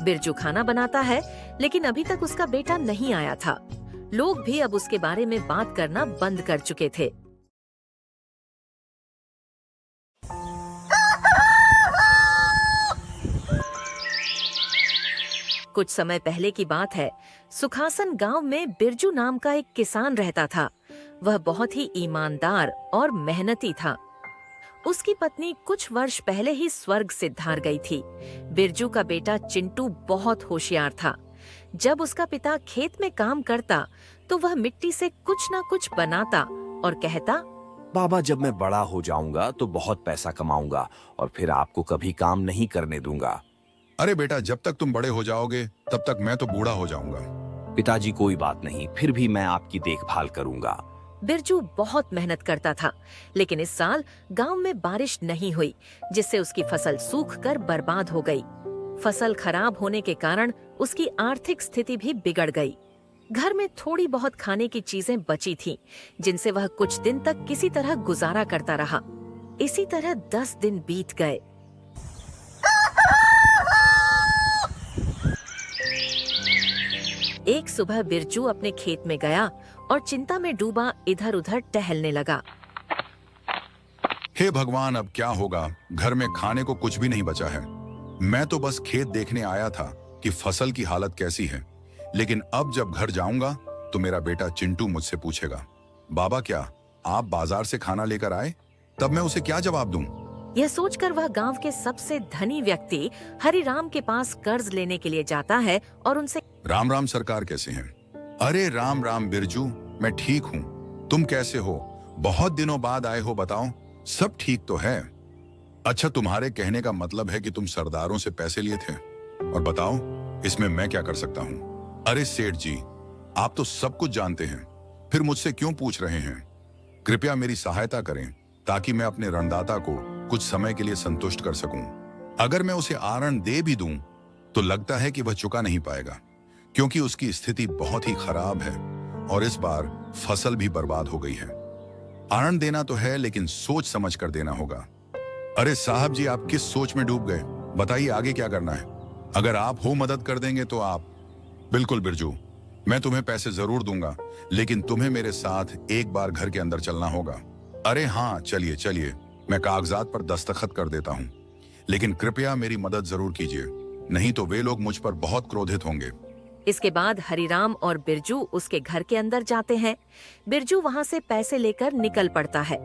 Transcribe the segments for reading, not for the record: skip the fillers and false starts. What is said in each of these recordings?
बिरजू खाना बनाता है, लेकिन अभी तक उसका बेटा नहीं आया था। लोग भी अब उसके बारे में बात करना बंद कर चुके थे। कुछ समय पहले की बात है। सुखासन गांव में बिरजू नाम का एक किसान रहता था। वह बहुत ही ईमानदार और मेहनती था। उसकी पत्नी कुछ वर्ष पहले ही स्वर्ग से धार गई थी। बिरजू का बेटा चिंटू बहुत होशियार था। जब उसका पिता खेत में काम करता, तो वह मिट्टी से कुछ न कुछ बनाता और कहता, बाबा, जब मैं बड़ा हो जाऊंगा तो बहुत पैसा कमाऊंगा और फिर आपको कभी काम नहीं करने दूंगा। अरे बेटा, जब तक तुम बड़े हो जाओगे तब तक मैं तो बूढ़ा हो जाऊंगा। पिताजी, कोई बात नहीं, फिर भी मैं आपकी देखभाल करूंगा। बिरजू बहुत मेहनत करता था, लेकिन इस साल गांव में बारिश नहीं हुई, जिससे उसकी फसल सूखकर बर्बाद हो गई। फसल खराब होने के कारण उसकी आर्थिक स्थिति भी बिगड़ गई। घर में थोड़ी बहुत खाने की चीजें बची थीं, जिनसे वह कुछ दिन तक किसी तरह गुजारा करता रहा। इसी तरह 10 दिन बीत गए। एक सुबह बिरजू अपने खेत में गया और चिंता में डूबा इधर उधर टहलने लगा। हे भगवान, अब क्या होगा? घर में खाने को कुछ भी नहीं बचा है। मैं तो बस खेत देखने आया था कि फसल की हालत कैसी है, लेकिन अब जब घर जाऊंगा तो मेरा बेटा चिंटू मुझसे पूछेगा, बाबा क्या आप बाजार से खाना लेकर आए? तब मैं उसे क्या जवाब दूं? यह सोचकर वह गांव के सबसे धनी व्यक्ति हरिराम के पास कर्ज लेने के लिए जाता है और उनसे, राम राम सरकार, कैसे हैं? अरे राम राम बिरजू, मैं ठीक हूँ। तुम कैसे हो? बहुत दिनों बाद आए हो, बताओ सब ठीक तो है? अच्छा, तुम्हारे कहने का मतलब है कि तुम सरदारों से पैसे लिए थे, और बताओ इसमें मैं क्या कर सकता हूँ? अरे सेठ जी, आप तो सब कुछ जानते हैं, फिर मुझसे क्यों पूछ रहे हैं? कृपया मेरी सहायता करें ताकि मैं अपने ऋणदाता को कुछ समय के लिए संतुष्ट कर सकूं। अगर मैं उसे आरण दे भी दूं तो लगता है कि वह चुका नहीं पाएगा, क्योंकि उसकी स्थिति बहुत ही खराब है और इस बार फसल भी बर्बाद हो गई है। आरण देना तो है, लेकिन सोच समझ कर देना होगा। अरे साहब जी, आप किस सोच में डूब गए? बताइए आगे क्या करना है? अगर आप हो मदद कर देंगे तो आप। बिल्कुल बिरजू, मैं तुम्हें पैसे जरूर दूंगा, लेकिन तुम्हें मेरे साथ एक बार घर के अंदर चलना होगा। अरे हाँ, चलिए चलिए, मैं कागजात पर दस्तखत कर देता हूँ, लेकिन कृपया मेरी मदद जरूर कीजिए, नहीं तो वे लोग मुझ पर बहुत क्रोधित होंगे। इसके बाद हरिराम और बिरजू उसके घर के अंदर जाते हैं। बिरजू वहाँ से पैसे लेकर निकल पड़ता है।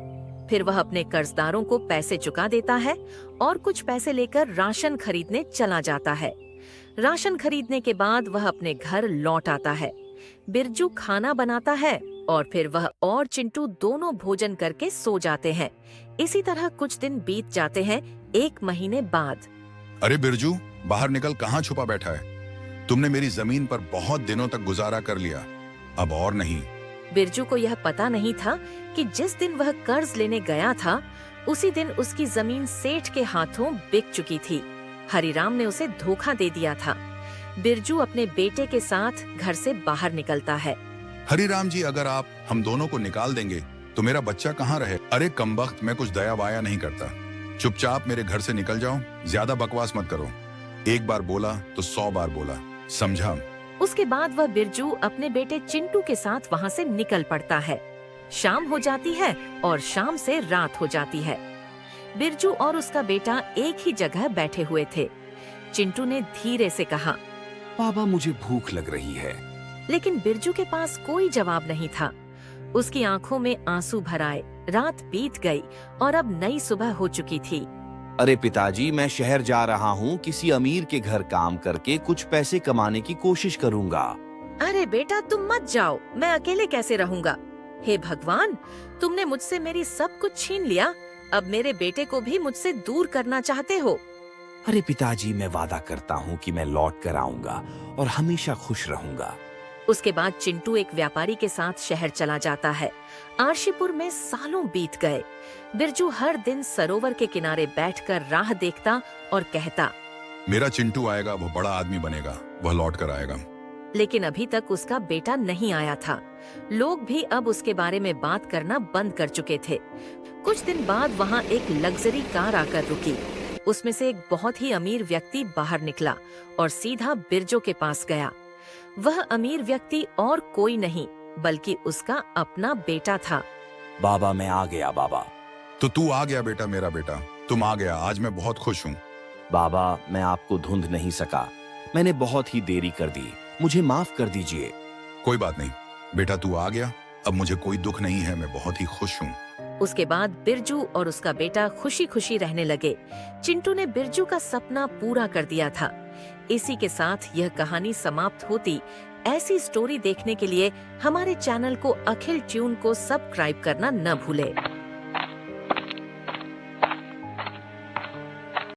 फिर वह अपने कर्जदारों को पैसे चुका देता है और कुछ पैसे लेकर राशन खरीदने चला जाता है। राशन खरीदने के बाद वह अपने घर लौट आता है। बिरजू खाना बनाता है और फिर वह और चिंटू दोनों भोजन करके सो जाते हैं। इसी तरह कुछ दिन बीत जाते हैं। 1 महीने बाद, अरे बिरजू, बाहर निकल, कहाँ छुपा बैठा है? तुमने मेरी जमीन पर बहुत दिनों तक गुजारा कर लिया, अब और नहीं। बिरजू को यह पता नहीं था कि जिस दिन वह कर्ज लेने गया था, उसी दिन उसकी जमीन सेठ के हाथों बिक चुकी थी। हरिराम ने उसे धोखा दे दिया था। बिरजू अपने बेटे के साथ घर से बाहर निकलता है। हरिराम जी, अगर आप हम दोनों को निकाल देंगे तो मेरा बच्चा कहाँ रहे? अरे कमबख्त, मैं कुछ दया वाया नहीं करता। चुपचाप मेरे घर से निकल जाओ, ज्यादा बकवास मत करो। एक बार बोला तो 100 बार बोला, समझा? उसके बाद वह बिरजू अपने बेटे चिंटू के साथ वहाँ से निकल पड़ता है। शाम हो जाती है और शाम से रात हो जाती है। बिरजू और उसका बेटा एक ही जगह बैठे हुए थे। चिंटू ने धीरे से कहा, बाबा, मुझे भूख लग रही है। लेकिन बिरजू के पास कोई जवाब नहीं था। उसकी आंखों में आंसू भर आए। रात बीत गई और अब नई सुबह हो चुकी थी। अरे पिताजी, मैं शहर जा रहा हूँ, किसी अमीर के घर काम करके कुछ पैसे कमाने की कोशिश करूँगा। अरे बेटा, तुम मत जाओ, मैं अकेले कैसे रहूँगा? हे भगवान, तुमने मुझसे मेरी सब कुछ छीन लिया। अब मेरे बेटे को भी मुझसे दूर करना चाहते हो? अरे पिताजी, मैं वादा करता हूँ कि मैं लौट कर आऊंगा और हमेशा खुश रहूंगा। उसके बाद चिंटू एक व्यापारी के साथ शहर चला जाता है। आरशीपुर में सालों बीत गए। बिरजू हर दिन सरोवर के किनारे बैठकर राह देखता और कहता, मेरा चिंटू आएगा, वो बड़ा आदमी बनेगा, वह लौट कर आएगा। लेकिन अभी तक उसका बेटा नहीं आया था। लोग भी अब उसके बारे में बात करना बंद कर चुके थे। कुछ दिन बाद वहाँ एक लग्जरी कार आकर रुकी। उसमें से एक बहुत ही अमीर व्यक्ति बाहर निकला और सीधा बिरजू के पास गया। वह अमीर व्यक्ति और कोई नहीं बल्कि उसका अपना बेटा था। बाबा मैं आ गया बाबा। तो तू आ गया बेटा, मेरा बेटा, तुम आ गया, आज मैं बहुत खुश हूँ। बाबा मैं आपको ढूंढ नहीं सका, मैंने बहुत ही देरी कर दी, मुझे माफ कर दीजिए। कोई बात नहीं बेटा, तू आ गया, अब मुझे कोई दुख नहीं है, मैं बहुत ही खुश हूँ। उसके बाद बिरजू और उसका बेटा खुशी खुशी रहने लगे। चिंटू ने बिरजू का सपना पूरा कर दिया था। इसी के साथ यह कहानी समाप्त होती। ऐसी स्टोरी देखने के लिए हमारे चैनल को अखिल ट्यून को सब्सक्राइब करना न भूले।